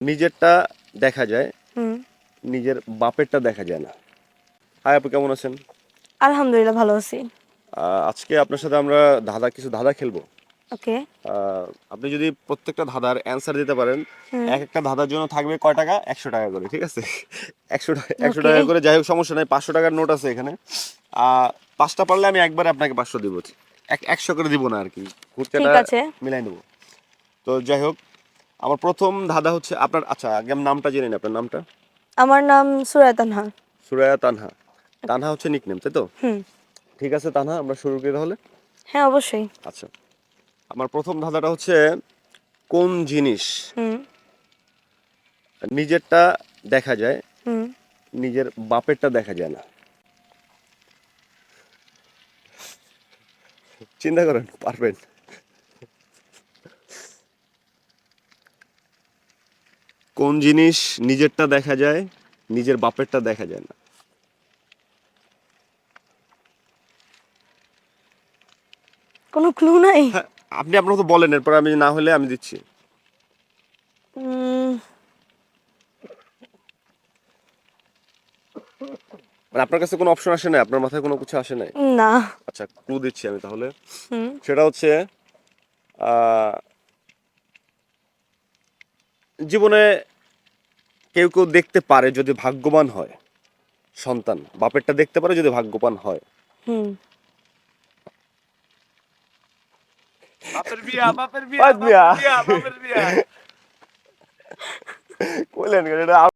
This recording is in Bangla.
নিজেরটা দেখা যায়, হুম। নিজের বাপেরটা দেখা যায় না। হাই আপু, কেমন আছেন? আলহামদুলিল্লাহ ভালো আছি। আজকে আপনার সাথে আমরা কিছু ধাঁধা খেলবো। ওকে। আপনি যদি প্রত্যেকটা ধাঁধার অ্যান্সার দিতে পারেন, হুম। এক একটা ধাঁধার জন্য থাকবে কয় টাকা? 100 টাকা করে, ঠিক আছে? 100 টাকা ওকে। করে, যাই হোক সমস্যা নাই। 500 টাকার নোট আছে এখানে। আহ, পাঁচটা পারলে আমি একবারে আপনাকে 500 দিব। 100 করে দিব না আর কি, ঠিক খুচরাটা আছে। মিলাই নেবো। তো যাই হোক, আমার প্রথম ধাঁধা হচ্ছে আপনার, আচ্ছা আগে আমি নামটা জেনে নিই, আপনার নামটা? আমার নাম সুরায়া তানহা। সুরায়া তানহা। তানহা হচ্ছে নিকনেম, তাই তো? হুম। ঠিক আছে তানহা, আমরা শুরু করি তাহলে। হ্যাঁ, অবশ্যই। আচ্ছা, আমার প্রথম ধাঁধাটা হচ্ছে, কোন জিনিস হুম। নিজেরটা দেখা যায়, হুম। নিজের বাপেরটা দেখা যায় না? চিন্তা করেন, পারবেন? কোন জিনিস নিজেরটা দেখা যায়, নিজের বাপেরটা দেখা যায় না? কোনো ক্লু নাই? হ্যাঁ, আপনি আপনার মতো বলেন, এরপর আমি না হলে আমি দিচ্ছি। উম, মানে আপনার কাছে কোনো অপশন আসে নাই, আপনার মাথায় কোনো কিছু আসে নাই? না। আচ্ছা, ক্লু দিচ্ছি আমি তাহলে। হুম। সেটা হচ্ছে, আহ, জীবনে কেউ কেউ দেখতে পারে যদি ভাগ্যবান হয়। সন্তান বাপেরটা দেখতে পারে যদি ভাগ্যবান হয়। হুম। বাপের বিয়া, বাপের বিয়া, বাদ মিয়া, বাপের বিয়া, বাপের বিয়া। কইলেন কেন এটা?